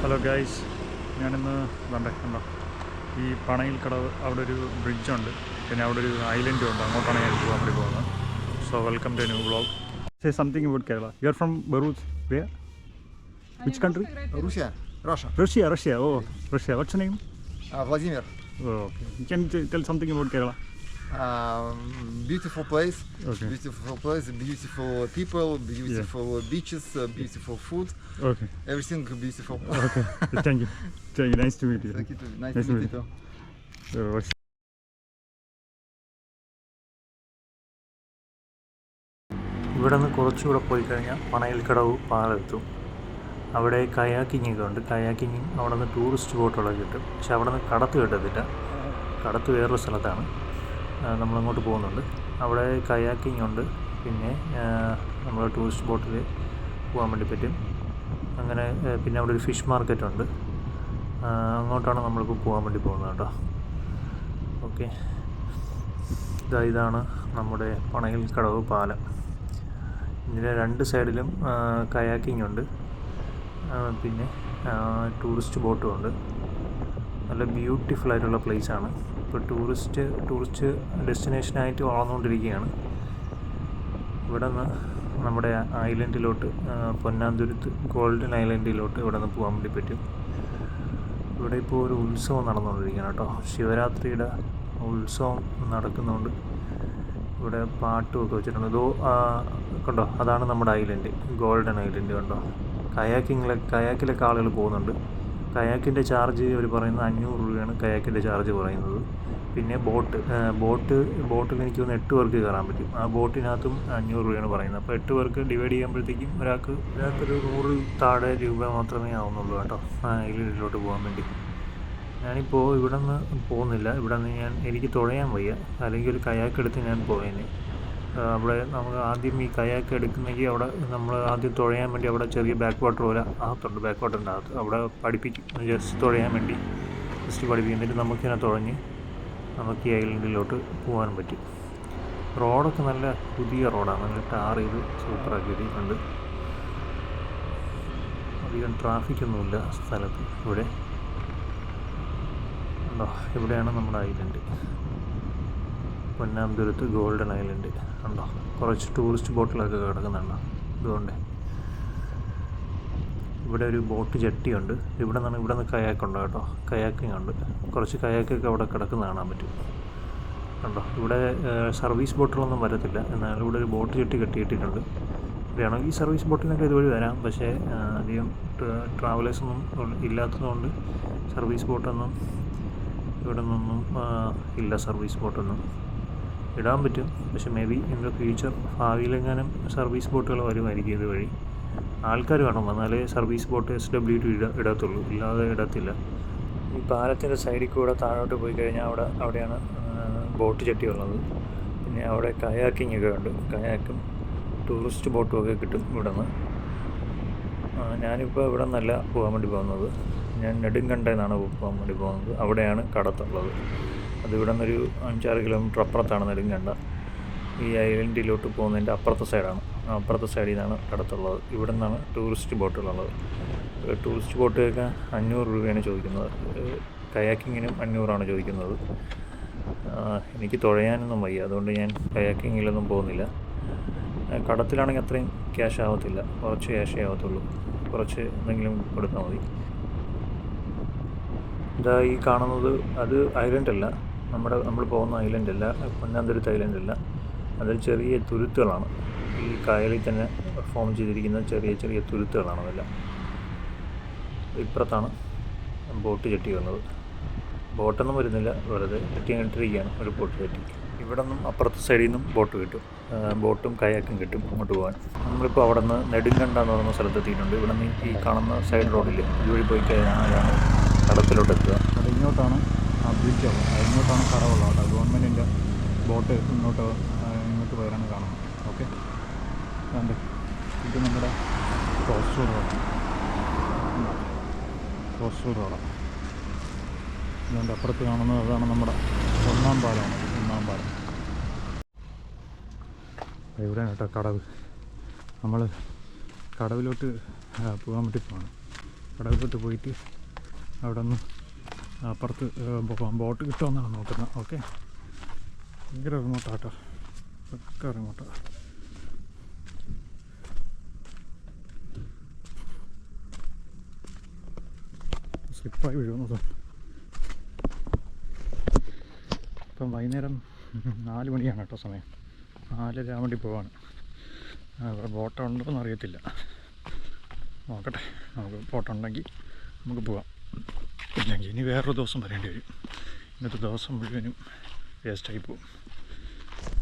Hello guys, ഞാനിന്ന് കണ്ടോ ഈ പണയിൽ കടവ് അവിടെ ഒരു ബ്രിഡ്ജുണ്ട്, പിന്നെ അവിടെ ഒരു ഐലൻഡും ഉണ്ട്. അങ്ങോട്ടാണ് ഞാൻ പോകാൻ വേണ്ടി പോകുന്നത്. So welcome to new vlog. Say something about Kerala. You are from Beirut. Where? Which country? Russia. Russia. Oh, Russia. What's your name? Vladimir. Oh, okay. You can tell something about Kerala. Beautiful place. Okay. Beautiful place. Beautiful people. Beautiful beaches. Beautiful food. Okay. Everything beautiful. Okay. Thank you. Nice to meet you. Thank you too. Nice to meet you too. ഇവിടെ നിന്ന് കുറച്ചുകൂടെ പോയി കഴിഞ്ഞാൽ പണയിൽ കടവ് പാലത്തും. അവിടെ kayaking ഒക്കെ ഉണ്ട്. കയാക്കിങ്ങും അവിടെ നിന്ന് ടൂറിസ്റ്റ് ബോട്ടുകളൊക്കെ കിട്ടും. പക്ഷെ അവിടെ നിന്ന് കടത്ത് കിട്ടത്തില്ല. കടത്ത് വേറൊരു സ്ഥലത്താണ്. നമ്മളങ്ങോട്ട് പോകുന്നുണ്ട്. അവിടെ കയാക്കിങ് ഉണ്ട്. പിന്നെ നമ്മൾ ടൂറിസ്റ്റ് ബോട്ടിൽ പോകാൻ വേണ്ടി പറ്റും. അങ്ങനെ പിന്നെ അവിടെ ഒരു ഫിഷ് മാർക്കറ്റ് ഉണ്ട്. അങ്ങോട്ടാണ് നമ്മളിപ്പോൾ പോകാൻ വേണ്ടി പോകുന്നത് കേട്ടോ. ഓക്കെ, ഇതാണ് നമ്മുടെ പണയിൽ കടവ് പാലം. ഇതിൻ്റെ രണ്ട് സൈഡിലും കയാക്കിങ് ഉണ്ട്. പിന്നെ ടൂറിസ്റ്റ് ബോട്ടും ഉണ്ട്. നല്ല ബ്യൂട്ടിഫുൾ ആയിട്ടുള്ള പ്ലേസാണ്. ഇപ്പോൾ ടൂറിസ്റ്റ് ഡെസ്റ്റിനേഷനായിട്ട് വളർന്നുകൊണ്ടിരിക്കുകയാണ്. ഇവിടെ നിന്ന് നമ്മുടെ ഐലൻഡിലോട്ട്, പൊന്നാന്തുരുത്ത് ഗോൾഡൻ ഐലൻഡിലോട്ട് ഇവിടെ നിന്ന് പോകാൻ വേണ്ടി പറ്റും. ഇവിടെ ഇപ്പോൾ ഒരു ഉത്സവം നടന്നുകൊണ്ടിരിക്കുകയാണ് കേട്ടോ. ശിവരാത്രിയുടെ ഉത്സവം നടക്കുന്നുണ്ട്. ഇവിടെ പാട്ടുമൊക്കെ വെച്ചിട്ടുണ്ട്. ഇതോ കണ്ടോ, അതാണ് നമ്മുടെ ഐലൻഡ്, ഗോൾഡൻ ഐലൻഡ്. കണ്ടോ, കയാക്കിലൊക്കെ ആളുകൾ പോകുന്നുണ്ട്. കയാക്കിൻ്റെ ചാർജ് അവർ പറയുന്നത് 500 രൂപയാണ് കയാക്കിൻ്റെ ചാർജ് പറയുന്നത്. പിന്നെ ബോട്ടിൽ എനിക്ക് തോന്നുന്നു 8 പേർക്ക് കയറാൻ പറ്റും. ആ ബോട്ടിനകത്തും 500 രൂപയാണ് പറയുന്നത്. അപ്പോൾ 8 പേർക്ക് ഡിവൈഡ് ചെയ്യുമ്പോഴത്തേക്കും ഒരാൾക്കൊരു 100 താഴെ രൂപ മാത്രമേ ആവുന്നുള്ളൂ കേട്ടോ ഐലൻഡിലോട്ട് പോകാൻ വേണ്ടി. ഞാനിപ്പോൾ ഇവിടെ നിന്ന് പോകുന്നില്ല. ഇവിടെ നിന്ന് എനിക്ക് തുഴയാൻ വയ്യ, അല്ലെങ്കിൽ ഒരു കയാക്ക് എടുത്ത് ഞാൻ പോയേനെ. അവിടെ നമുക്ക് ആദ്യം ഈ കയാക്ക് എടുക്കുന്നെങ്കിൽ അവിടെ നമ്മൾ ആദ്യം തുഴയാൻ വേണ്ടി അവിടെ ചെറിയ ബാക്ക് വാട്ടർ പോലെ അകത്തുണ്ട്. ബാക്ക് വാട്ടറിൻ്റെ അകത്ത് അവിടെ പഠിപ്പിക്കും. ജസ്റ്റ് തുഴയാൻ വേണ്ടി ജസ്റ്റ് പഠിപ്പിക്കും. എന്നിട്ട് നമുക്കിങ്ങനെ തുഴഞ്ഞ് നമുക്ക് ഈ ഐലൻഡിലോട്ട് പോകാൻ പറ്റും. റോഡൊക്കെ നല്ല പുതിയ റോഡാണ്, നല്ല ടാർ ചെയ്ത് സൂപ്പറാക്കിയിട്ടുണ്ട്. അധികം ട്രാഫിക്കൊന്നുമില്ല സ്ഥലത്ത്. ഇവിടെയാണ് നമ്മുടെ ഐലൻഡ്, പൊന്നാന്തുരുത്ത് ഗോൾഡൻ ഐലൻഡ്. ഉണ്ടോ, കുറച്ച് ടൂറിസ്റ്റ് ബോട്ടിലൊക്കെ കിടക്കുന്നുണ്ടോ. ഇതുകൊണ്ട് ഇവിടെ ഒരു ബോട്ട് ജെട്ടിയുണ്ട്. ഇവിടെ നിന്ന് കയാക്കുണ്ട് കേട്ടോ. കയാക്കിങ് ഉണ്ട്. കുറച്ച് കയാക്കൊക്കെ അവിടെ കിടക്കുന്ന കാണാൻ പറ്റും. കണ്ടോ, ഇവിടെ സർവീസ് ബോട്ടുകളൊന്നും വരത്തില്ല. എന്നാൽ ഇവിടെ ഒരു ബോട്ട് ജെട്ടി കെട്ടിയിട്ടിട്ടുണ്ട്. വേണമെങ്കിൽ ഈ സർവീസ് ബോട്ടിനൊക്കെ ഇതുവഴി വരാം. പക്ഷേ അധികം ട്രാവലേഴ്സൊന്നും ഇല്ലാത്തതുകൊണ്ട് സർവീസ് ബോട്ടൊന്നും ഇവിടെ നിന്നൊന്നും ഇല്ല. സർവീസ് ബോട്ടൊന്നും ഇടാൻ പറ്റും. പക്ഷെ maybe in the future ഭാവിയിലെങ്ങാനും സർവീസ് ബോട്ടുകൾ വരുമായിരിക്കും ഇതുവഴി. ആൾക്കാർ വേണം, എന്നാലേ സർവീസ് ബോട്ട് SWT ഇടത്തുള്ളൂ, ഇല്ലാതെ ഇടത്തില്ല. ഈ പാലത്തിൻ്റെ സൈഡിൽ കൂടെ താഴോട്ട് പോയി കഴിഞ്ഞാൽ അവിടെയാണ് ബോട്ട് ജെട്ടി ഉള്ളത്. പിന്നെ അവിടെ കയാക്കിങ് ഒക്കെ ഉണ്ട്. കയാക്കും ടൂറിസ്റ്റ് ബോട്ടും ഒക്കെ കിട്ടും ഇവിടെ നിന്ന്. ഞാനിപ്പോൾ ഇവിടെ നിന്നല്ല പോകാൻ വേണ്ടി പോകുന്നത്. ഞാൻ നെടുങ്കണ്ടെന്നാണ് പോകാൻ വേണ്ടി പോകുന്നത്. അവിടെയാണ് കടത്തുള്ളത്. അത് ഇവിടെ നിന്നൊരു 5-6 കിലോമീറ്റർ അപ്പുറത്താണ് നെടുങ്കണ്ട. ഈ ഐലൻഡിലോട്ട് പോകുന്നതിൻ്റെ അപ്പുറത്തെ സൈഡാണ്. അപ്പുറത്തെ സൈഡിൽ നിന്നാണ് കടത്തുള്ളത്. ഇവിടെ നിന്നാണ് ടൂറിസ്റ്റ് ബോട്ടുകളുള്ളത്. ടൂറിസ്റ്റ് ബോട്ടുകൾക്ക് 500 രൂപയാണ് ചോദിക്കുന്നത്. കയാക്കിങ്ങിനും 500 ചോദിക്കുന്നത്. എനിക്ക് തുഴയാനൊന്നും വയ്യ, അതുകൊണ്ട് ഞാൻ കയാക്കിങ്ങിലൊന്നും പോകുന്നില്ല. കടത്തിലാണെങ്കിൽ അത്രയും ക്യാഷ് ആവത്തില്ല, കുറച്ച് ക്യാഷേ ആവത്തുള്ളൂ. കുറച്ച് എന്തെങ്കിലും കൊടുത്താൽ മതി. ഇതാ ഈ കാണുന്നത് അത് ഐലൻഡല്ല, നമ്മൾ പോകുന്ന ഐലൻഡല്ല, പൊന്നാന്തുരുത്ത് ഐലൻഡല്ല. അതിൽ ചെറിയ തുരുത്തുകളാണ്. ഈ കായലിൽ തന്നെ ഫോം ചെയ്തിരിക്കുന്ന ചെറിയ തുരുത്തുകളാണ് അതെല്ലാം. ഇപ്പുറത്താണ് ബോട്ട് ജെട്ടി വന്നത്. ബോട്ടൊന്നും വരുന്നില്ല, വെറുതെ കെട്ടിയിട്ടിരിക്കുകയാണ് ഒരു ബോട്ട് ജെട്ടി. ഇവിടെ നിന്നും അപ്പുറത്തെ സൈഡിൽ നിന്നും ബോട്ട് കിട്ടും. ബോട്ടും കയാക്കും കിട്ടും അങ്ങോട്ട് പോകാൻ. നമ്മളിപ്പോൾ അവിടെ നിന്ന് നെടുങ്കണ്ട എന്ന് പറയുന്ന സ്ഥലത്തെത്തിയിട്ടുണ്ട്. ഇവിടെ നിന്ന് ഈ കാണുന്ന സൈഡ് റോഡിൽ ഇതുവഴി പോയി കഴിഞ്ഞാൽ കടത്തിലോട്ട് എത്തുക. അത് ഇങ്ങോട്ടാണ് ആ ബ്രിഡ്ജ് ഉള്ളത്. ഇങ്ങോട്ടാണ് കടവുള്ളത് കേട്ടോ. ഗവൺമെൻറ്റിൻ്റെ ബോട്ട് ഇങ്ങോട്ട് പോയാണ് കാണുന്നത്. ഓക്കെ, ഇത് നമ്മുടെ ക്രോസ് റോഡാണ്. അതുകൊണ്ട് അപ്പുറത്ത് കാണുന്നത് അതാണ് നമ്മുടെ ഒന്നാം പാലമാണ്. ഇവിടെയാണ് കേട്ടോ കടവ്. നമ്മൾ കടവിലോട്ട് പോകാൻ വേണ്ടി പോകണം. കടൽപ്പുറത്ത് പോയിട്ട് അവിടെ നിന്ന് അപ്പുറത്ത് ബോട്ട് കിട്ടുമെന്നാണ് നോക്കുന്നത്. ഓക്കെ, ഭയങ്കര റിമോട്ടാട്ടോ, ഒക്കെ റിമോട്ടാണ്. സ്ലിപ്പായി വീഴുമെന്ന് തോന്നുന്നു. ഇപ്പം വൈകുന്നേരം 4 മണിയാണ് കേട്ടോ സമയം. 4:30 വേണ്ടി പോവാണ്. ബോട്ട് ഉണ്ടോ എന്ന് അറിയത്തില്ല, നോക്കട്ടെ. നമുക്ക് ബോട്ടുണ്ടെങ്കിൽ നമുക്ക് പോവാം, ഇല്ലെങ്കിൽ ഇനി വേറൊരു ദിവസം വരേണ്ടി വരും. ഇന്നത്തെ ദിവസം മുഴുവനും വേസ്റ്റായി പോകും.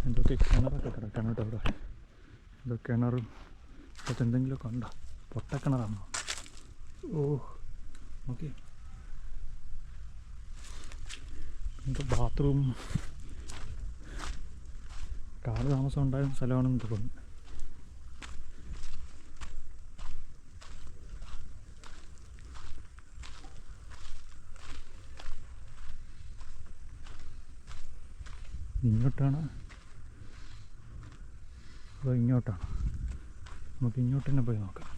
എന്തൊക്കെ കിണറൊക്കെ കിടക്കാണ് കേട്ടോ അവിടെ. എന്തോ കിണറും ഇപ്പോഴത്തെ എന്തെങ്കിലുമൊക്കെ ഉണ്ടോ? പൊട്ടക്കിണറാണോ? ഓ ഓക്കെ, എന്തോ ബാത്റൂം കാട് താമസം ഉണ്ടായിരുന്ന സ്ഥലമാണെന്ന് തോന്നുന്നു. ഇങ്ങോട്ടാണ് അതോ ഇങ്ങോട്ടാണ്? നമുക്ക് ഇങ്ങോട്ട് തന്നെ പോയി നോക്കാം.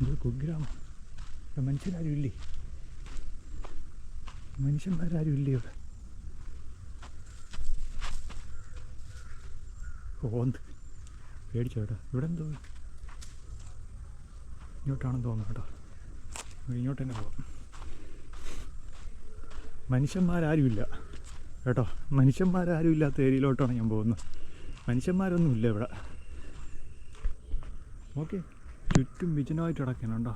ഇത് കുഗ്രാമം. ഇവിടെ മനുഷ്യരാരും ഇല്ലേ? മനുഷ്യന്മാരാരും ഇല്ലേ ഇവിടെ? ഓന്ത് പേടിച്ചോ കേട്ടോ. ഇവിടെ എന്തോ ഇങ്ങോട്ടാണെന്ന് തോന്നുന്നു കേട്ടോ. ഇങ്ങോട്ട് തന്നെ പോവാം. മനുഷ്യന്മാരാരും ഇല്ല കേട്ടോ. മനുഷ്യന്മാരാരും ഇല്ലാത്ത ഏരിയയിലോട്ടാണ് ഞാൻ പോകുന്നത്. മനുഷ്യന്മാരൊന്നുമില്ല ഇവിടെ. ഓക്കെ, ചുറ്റും വിജനമായിട്ട് കിടക്കുന്നുണ്ടോ?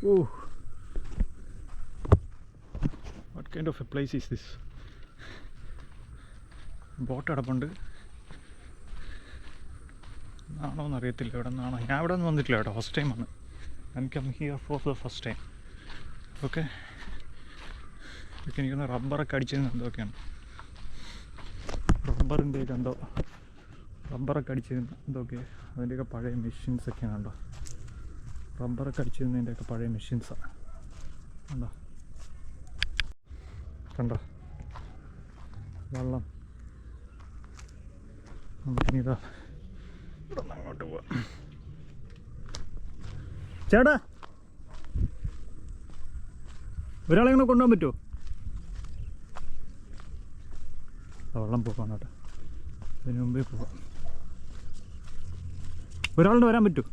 Oh, what kind of a place is this? Boat കിടപ്പുണ്ട്. ആണോന്ന് അറിയത്തില്ല, ഇവിടെ നിന്നാണോ? ഞാൻ ഇവിടെ നിന്ന് വന്നിട്ടില്ല കേട്ടോ, ഫസ്റ്റ് ടൈം വന്ന്. I come here for the first time. Okay, എനിക്കൊന്ന് റബ്ബറൊക്കെ അടിച്ചതിന് എന്തൊക്കെയാണ്, റബ്ബറിൻ്റെയൊക്കെ എന്തോ, റബ്ബറൊക്കെ അടിച്ചതിന് എന്തൊക്കെ, അതിൻ്റെയൊക്കെ പഴയ മെഷീൻസൊക്കെയാണ് കേട്ടോ. റബ്ബറൊക്കെ അടിച്ചിരുന്നതിൻ്റെയൊക്കെ പഴയ മെഷീൻസാണ് കണ്ടോ. കണ്ടോ വെള്ളം. നമുക്കിനിതാ ഇവിടെ നിന്ന് അങ്ങോട്ട് പോവാം. ചേട്ടാ, ഒരാളെ ഇങ്ങനെ കൊണ്ടുപോകാൻ പറ്റുമോ? വെള്ളം പോകാൻ കേട്ടോ, അതിന് മുമ്പേ പോവാം. ഒരാളിന് വരാൻ പറ്റുമോ?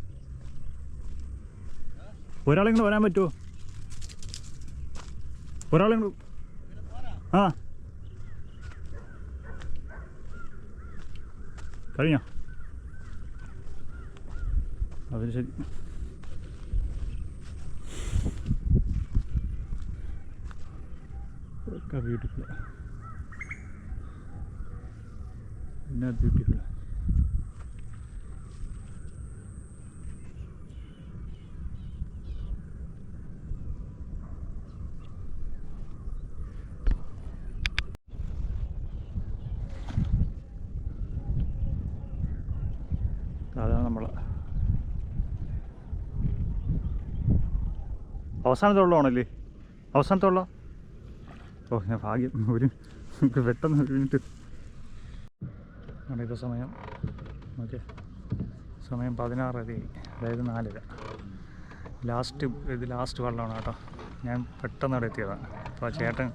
ഒരാളിങ്ങനെ വരാൻ പറ്റുമോ? ഒരാളിങ്ങനെ ആ കഴിഞ്ഞോ? അതിന് ശരി. ഒക്കെ ബ്യൂട്ടിഫുൾ, പിന്നെ ബ്യൂട്ടിഫുൾ. അതാണ് നമ്മൾ അവസാനത്തെ വെള്ളമാണല്ലേ? അവസാനത്തെ വെള്ളം. ഓ, ഞാൻ ഭാഗ്യം. നമുക്ക് പെട്ടെന്ന് 1 മിനിറ്റ്. ഇപ്പോൾ സമയം ഓക്കെ, സമയം 16:30, അതായത് 4:30. ഇത് ലാസ്റ്റ് വെള്ളമാണ് കേട്ടോ. ഞാൻ പെട്ടെന്ന് അവിടെ എത്തിയതാണ്. അപ്പോൾ ആ ചേട്ടൻ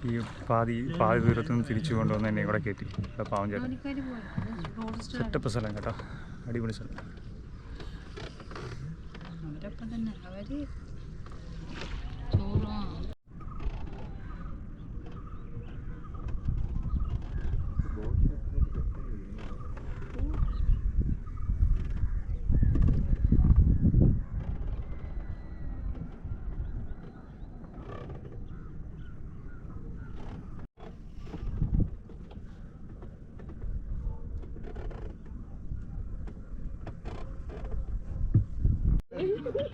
ഈ പാതി ദൂരത്തു നിന്ന് തിരിച്ചു കൊണ്ടുവന്ന് എന്നെ ഇവിടെ കയറ്റി. പാവം ചേട്ടൻ. സെറ്റപ്പ് സ്ഥലം കേട്ടോ, അടിപൊളി സ്ഥലം.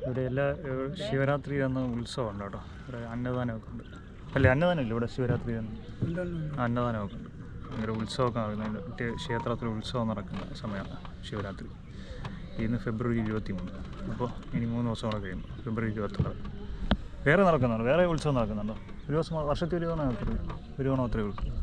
ഇവിടെ എല്ലാ ശിവരാത്രി എന്ന ഉത്സവമുണ്ട് കേട്ടോ. ഇവിടെ അന്നദാനമൊക്കെ ഉണ്ട്. അല്ലേ, അന്നദാനമില്ല ഇവിടെ ശിവരാത്രി എന്ന് അന്നദാനമൊക്കെ ഉണ്ട്. ഭയങ്കര ഉത്സവമൊക്കെ നടക്കുന്നത്. ക്ഷേത്രത്തിൽ ഉത്സവം നടക്കുന്ന സമയമാണ് ശിവരാത്രി. ഇന്ന് ഫെബ്രുവരി 23. അപ്പോൾ ഇനി 3 ദിവസം കൂടെ കഴിയുമ്പോൾ ഫെബ്രുവരി 26. വേറെ നടക്കുന്നുണ്ടോ? വേറെ ഉത്സവം നടക്കുന്നുണ്ടോ? ഒരു ദിവസം വർഷത്തിൽ ഒരു തവണ ഒരു തവണ അത്രയേ ഉള്ളൂ.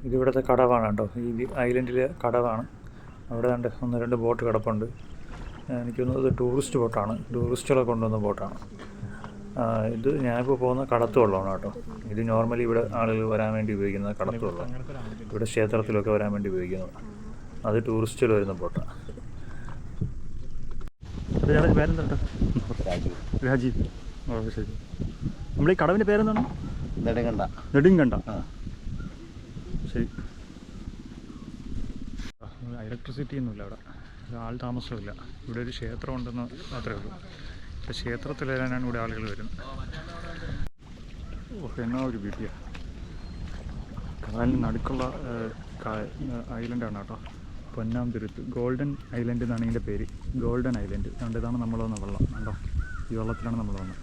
ഇതിവിടുത്തെ കടവാണ് കേട്ടോ, ഈ ഐലൻഡിലെ കടവാണ്. അവിടെ കണ്ട് 1-2 ബോട്ട് കിടപ്പുണ്ട്. എനിക്ക് തോന്നുന്നത് ടൂറിസ്റ്റ് ബോട്ടാണ്, ടൂറിസ്റ്റുകളെ കൊണ്ടുവന്ന ബോട്ടാണ്. ഇത് ഞാനിപ്പോൾ പോകുന്ന കടത്തുവള്ളമാണ് കേട്ടോ. ഇത് നോർമലി ഇവിടെ ആളുകൾ വരാൻ വേണ്ടി ഉപയോഗിക്കുന്നത് കടത്തുവള്ളം, ഇവിടെ ക്ഷേത്രത്തിലൊക്കെ വരാൻ വേണ്ടി ഉപയോഗിക്കുന്നത്. അത് ടൂറിസ്റ്റുകൾ വരുന്ന ബോട്ടാണ്. പേരെന്താ? രാജീവ്. ഓ ശരി. നമ്മുടെ ഈ കടവിൻ്റെ പേരെന്താണ്? നെടുങ്കണ്ട. ശരി. ഇലക്ട്രിസിറ്റി ഒന്നുമില്ല അവിടെ, ആൾ താമസമില്ല. ഇവിടെ ഒരു ക്ഷേത്രം ഉണ്ടെന്ന് മാത്രമേ ഉള്ളൂ. പക്ഷേ ക്ഷേത്രത്തിൽ വരാനാണ് ഇവിടെ ആളുകൾ വരുന്നത്. ഓ എന്നാ ഒരു ബ്യൂട്ടിയാണ്. കടലിന് നടുക്കുള്ള ഐലൻഡാണ് കേട്ടോ, പൊന്നാംതുരുത്ത്. ഗോൾഡൻ ഐലൻഡ് എന്നാണ് ഇതിൻ്റെ പേര്. Golden island. അതുകൊണ്ട് ഇതാണ് നമ്മൾ വന്ന വെള്ളം കണ്ടോ, ഈ വെള്ളത്തിലാണ് നമ്മൾ വന്നത്.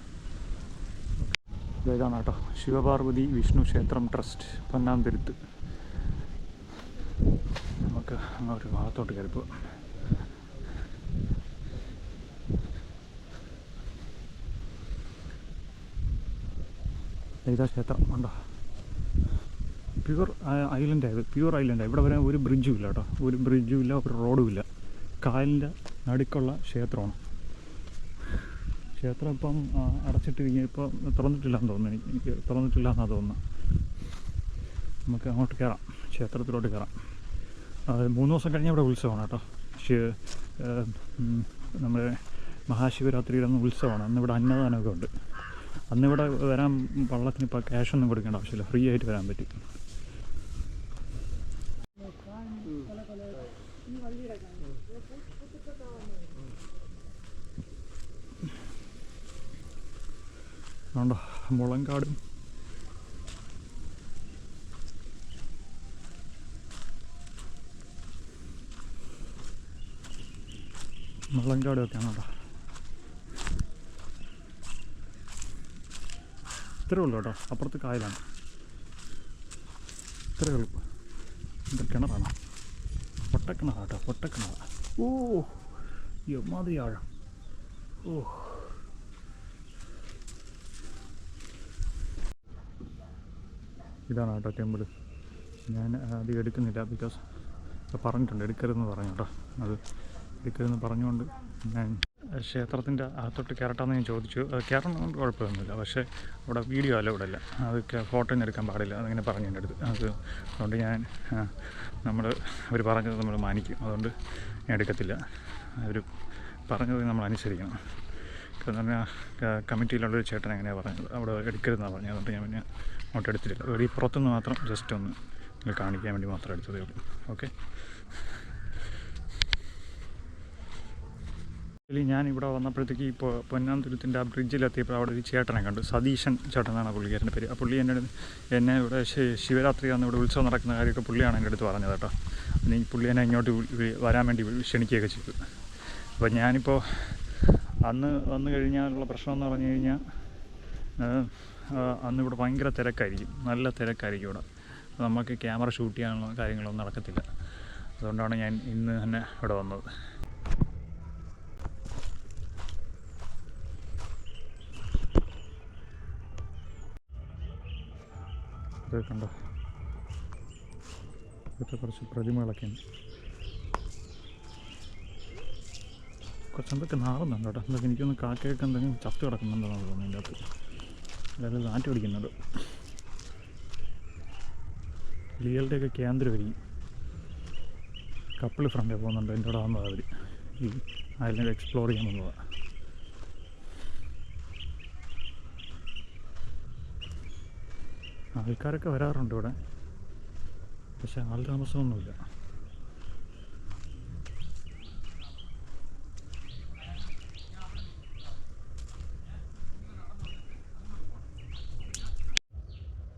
ഇതാണ് കേട്ടോ ശിവപാർവതി വിഷ്ണു ക്ഷേത്രം ട്രസ്റ്റ്, പൊന്നാംതുരുത്ത്. നമുക്ക് ഒരു ഭാഗത്തോട്ട് കയറിപ്പോ. ഇതാ ക്ഷേത്രം കണ്ടോ, പ്യുവർ ഐലൻഡായത്, പ്യുവർ ഐലൻഡാണ്. ഇവിടെ വരാൻ ഒരു ബ്രിഡ്ജും ഇല്ല കേട്ടോ, ഒരു ബ്രിഡ്ജും ഇല്ല, ഒരു റോഡും ഇല്ല. കായലിൻ്റെ നടുക്കുള്ള ക്ഷേത്രമാണ്. ക്ഷേത്രം ഇപ്പം അടച്ചിട്ടിരിക്കുക, ഇപ്പം തുറന്നിട്ടില്ലാന്ന് തോന്നുന്നു. എനിക്ക് തുറന്നിട്ടില്ലാന്നാണ് തോന്നുന്നത്. നമുക്ക് അങ്ങോട്ട് കയറാം, ക്ഷേത്രത്തിലോട്ട് കയറാം. 3 ദിവസം കഴിഞ്ഞ് ഇവിടെ ഉത്സവമാണ് കേട്ടോ. നമ്മുടെ മഹാശിവരാത്രിയുടെ അന്ന് ഉത്സവമാണ്. അന്നിവിടെ അന്നദാനമൊക്കെ ഉണ്ട്. അന്നിവിടെ വരാൻ വള്ളത്തിന് ഇപ്പോൾ ക്യാഷൊന്നും കൊടുക്കേണ്ട ആവശ്യമില്ല, ഫ്രീ ആയിട്ട് വരാൻ പറ്റും. അതുകൊണ്ടോ മുളങ്കാടും ഒക്കെയാണ് കേട്ടോ. ഇത്രയേ ഉള്ളൂ കേട്ടോ, അപ്പുറത്ത് കായലാണ്. ഇത്രയേ ഉള്ളൂ. ഇത് കിണറാണ്, പൊട്ടക്കിണറാണ് കേട്ടോ, പൊട്ടക്കിണറാണ്. ഓ എമ്മാതിരി ആഴം. ഓ ഇതാണ് കേട്ടോ ടെമ്പിൾ. ഞാൻ അധികം എടുക്കുന്നില്ല, ബിക്കോസ് പറഞ്ഞിട്ടുണ്ട് എടുക്കരുതെന്ന് പറഞ്ഞു കേട്ടോ. അത് എടുക്കരുതെന്ന് പറഞ്ഞുകൊണ്ട് ഞാൻ ക്ഷേത്രത്തിൻ്റെ അകത്തോട്ട് കയറട്ടാന്ന് ഞാൻ ചോദിച്ചു. കയറണമെന്ന് കുഴപ്പമൊന്നുമില്ല, പക്ഷേ അവിടെ വീഡിയോ അല്ല, ഇവിടെ അല്ല, അതൊക്കെ ഫോട്ടോ ഒന്നും എടുക്കാൻ പാടില്ല അതിങ്ങനെ പറഞ്ഞു എൻ്റെ അടുത്ത്. അതുകൊണ്ട് അവർ പറഞ്ഞത് നമ്മൾ മാനിക്കും. അതുകൊണ്ട് ഞാൻ എടുക്കത്തില്ല. അവർ പറഞ്ഞത് നമ്മൾ അനുസരിക്കണം. എന്ന് പറഞ്ഞാൽ കമ്മിറ്റിയിലുള്ളൊരു ചേട്ടൻ എങ്ങനെയാണ് പറഞ്ഞത്, അവിടെ എടുക്കരുതെന്നാണ് പറഞ്ഞത്. അതുകൊണ്ട് ഞാൻ പിന്നെ അങ്ങോട്ട് എടുത്തിട്ടില്ല. ഒരു പുറത്തുനിന്ന് മാത്രം ജസ്റ്റ് ഒന്ന് കാണിക്കാൻ വേണ്ടി മാത്രം എടുത്തതേ ഉള്ളൂ. ഓക്കെ. ഞാൻ ഇവിടെ വന്നപ്പോഴത്തേക്ക് ഇപ്പോൾ പൊന്നാംതുരുത്തിൻ്റെ ആ ബ്രിഡ്ജിലെത്തിയപ്പോൾ അവിടെ ഒരു ചേട്ടനെ കണ്ടു. സതീശൻ ചേട്ടൻ എന്നാണ് പുള്ളിക്കാരൻ്റെ പേര്. ആ പുള്ളി എന്നെ ഇവിടെ ശിവരാത്രി അന്ന് ഇവിടെ ഉത്സവം നടക്കുന്ന കാര്യമൊക്കെ പുള്ളിയാണ് എൻ്റെ അടുത്ത് പറഞ്ഞത് കേട്ടോ. പുള്ളി എന്നെ ഇങ്ങോട്ട് വരാൻ വേണ്ടി ക്ഷണിക്കുകയൊക്കെ ചെയ്തു. അപ്പോൾ ഞാനിപ്പോൾ അന്ന് വന്നു കഴിഞ്ഞാലുള്ള പ്രശ്നം എന്ന് പറഞ്ഞു കഴിഞ്ഞാൽ അന്നിവിടെ ഭയങ്കര തിരക്കായിരിക്കും, നല്ല തിരക്കായിരിക്കും ഇവിടെ. നമുക്ക് ക്യാമറ ഷൂട്ട് ചെയ്യാനുള്ള കാര്യങ്ങളൊന്നും നടക്കത്തില്ല. അതുകൊണ്ടാണ് ഞാൻ ഇന്ന് തന്നെ ഇവിടെ വന്നത്. ഇത് കണ്ടോ, ഇവിടുത്തെ കുറച്ച് പ്രതിമകളൊക്കെ ഉണ്ട്. കുറച്ചെന്തൊക്കെ നാറുന്നുണ്ട് കേട്ടോ. എന്തൊക്കെ എനിക്കൊന്ന് കാക്കയൊക്കെ എന്തെങ്കിലും ചത്ത് കിടക്കുന്നുണ്ടെന്നാണ് തോന്നുന്നത് എൻ്റെ അകത്ത്. അതായത് കാറ്റ് പിടിക്കുന്നുണ്ട്. കിളികളുടെയൊക്കെ കേന്ദ്രമായിരിക്കും. കപ്പിൾ ഫ്രണ്ടിൽ പോകുന്നുണ്ട്, എൻ്റെ അവിടെ വന്നത് അവർ ഈ ഐലൻഡ് എക്സ്പ്ലോർ ചെയ്യാൻ വന്നതാണ്. ആൾക്കാരൊക്കെ വരാറുണ്ട് ഇവിടെ, പക്ഷെ ആൾ താമസമൊന്നുമില്ല.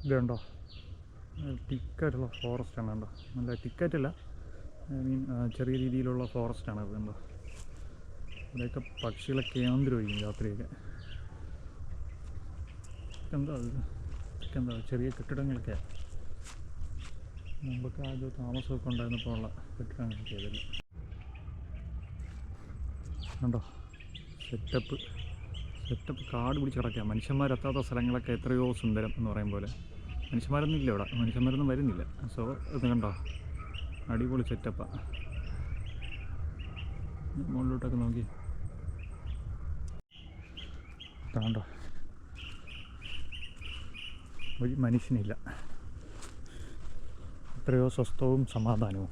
ഇതുണ്ടോ, ടിക്കായിട്ടുള്ള ഫോറസ്റ്റാണ് കണ്ടോ. നല്ല ടിക്കായിട്ടല്ല, ഐ മീൻ ചെറിയ രീതിയിലുള്ള ഫോറസ്റ്റാണ് അത് കണ്ടോ. ഇവിടെയൊക്കെ പക്ഷികളെ കേന്ദ്രമായിരിക്കും രാത്രിയൊക്കെ. എന്താ അത്, എന്താ ചെറിയ കെട്ടിടങ്ങളൊക്കെ മുമ്പൊക്കെ ആദ്യം താമസമൊക്കെ ഉണ്ടായിരുന്നപ്പോൾ ഉള്ള കെട്ടിടങ്ങളൊക്കെ അതിൽ കണ്ടോ. സെറ്റപ്പ് കാട് പിടിച്ച് കിടക്കുക. മനുഷ്യന്മാരെത്താത്ത സ്ഥലങ്ങളൊക്കെ എത്രയോ സുന്ദരം എന്ന് പറയും പോലെ. മനുഷ്യന്മാരൊന്നും ഇല്ല ഇവിടെ, മനുഷ്യന്മാരൊന്നും വരുന്നില്ല. സോ ഇത് കണ്ടോ, അടിപൊളി സെറ്റപ്പാണ്. മുകളിലോട്ടൊക്കെ നോക്കി കണ്ടോ, ഒരു മനുഷ്യനില്ല. എത്രയോ സ്വസ്ഥവും സമാധാനവും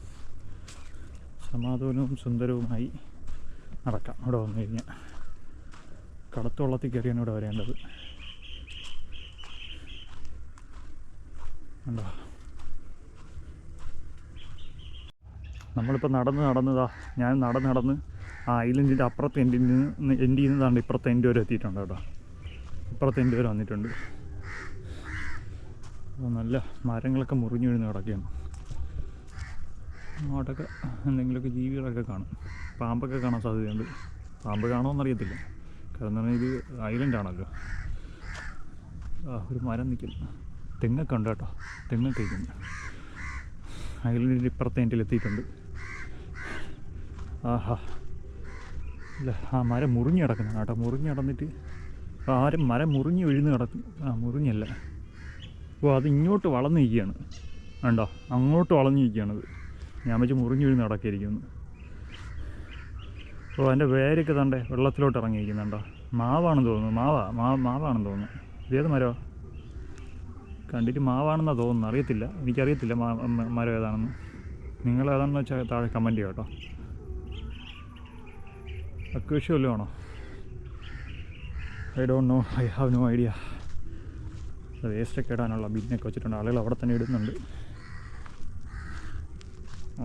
സുന്ദരവുമായി നടക്കാം ഇവിടെ വന്നു കഴിഞ്ഞാൽ. കടത്ത് വള്ളത്തിൽ കയറിയാണ് ഇവിടെ വരേണ്ടത്. കണ്ടോ, നമ്മളിപ്പോൾ നടന്നതാ, ഞാൻ നടന്ന് ആ ഐലൻഡിൻ്റെ അപ്പുറത്തെ എൻഡിൽ നിന്ന് ഇപ്പുറത്തെ എൻഡ് വരെ എത്തിയിട്ടുണ്ട് കേട്ടോ. ഇപ്പുറത്തെ എൻഡ് വരെ വന്നിട്ടുണ്ട്. നല്ല മരങ്ങളൊക്കെ മുറിഞ്ഞു വീഴുന്ന കിടക്കുകയാണ്. അങ്ങോട്ടൊക്കെ എന്തെങ്കിലുമൊക്കെ ജീവികളൊക്കെ കാണും. പാമ്പൊക്കെ കാണാൻ സാധ്യതയുണ്ട്. പാമ്പ് കാണുമെന്നറിയത്തില്ല, കാരണം ഇത് ഐലൻഡാണല്ലോ. ഒരു മരം നിൽക്കുന്നു, തെങ്ങൊക്കെ ഉണ്ട് കേട്ടോ. തെങ്ങൊക്കെ ഇരിക്കുന്നു. ഐലൻഡിൻ്റെ ഇപ്പുറത്തെ എൻഡിലെത്തിയിട്ടുണ്ട്. ആഹാ, ഇല്ല, ആ മരം മുറിഞ്ഞ് കിടക്കുന്ന കേട്ടോ. മുറിഞ്ഞ് കിടന്നിട്ട് മരം മുറിഞ്ഞ് വീഴുന്ന കിടക്കും. മുറിഞ്ഞല്ല, അത് ഇങ്ങോട്ട് വളർന്നു നിൽക്കുകയാണ് കണ്ടോ. അങ്ങോട്ട് വളഞ്ഞു നിൽക്കുകയാണത്. ഞാൻ വെച്ച് മുറിഞ്ഞു വീഴുന്ന കിടക്കിയിരിക്കുന്നു. അതിൻ്റെ വേരൊക്കെ തണ്ടേ വെള്ളത്തിലോട്ട് ഇറങ്ങിയിരിക്കുന്നുണ്ടോ. മാവാണെന്ന് തോന്നുന്നു. മാവാണെന്ന് തോന്നുന്നു. ഇതേത് മരമോ, കണ്ടിട്ട് മാവാണെന്നാണ് തോന്നുന്നു. അറിയത്തില്ല, എനിക്കറിയത്തില്ല മരം ഏതാണെന്ന്. നിങ്ങൾ ഏതാണെന്ന് വെച്ചാൽ താഴെ കമൻറ്റ് ചെയ്യാം കേട്ടോ. അക്വേഷ്യം വല്ലതും ആണോ? I don't know, I have no idea. വേസ്റ്റൊക്കെ ഇടാനുള്ള ബിന്നൊക്കെ വെച്ചിട്ടുണ്ട്. ആളുകൾ അവിടെ തന്നെ ഇടുന്നുണ്ട്.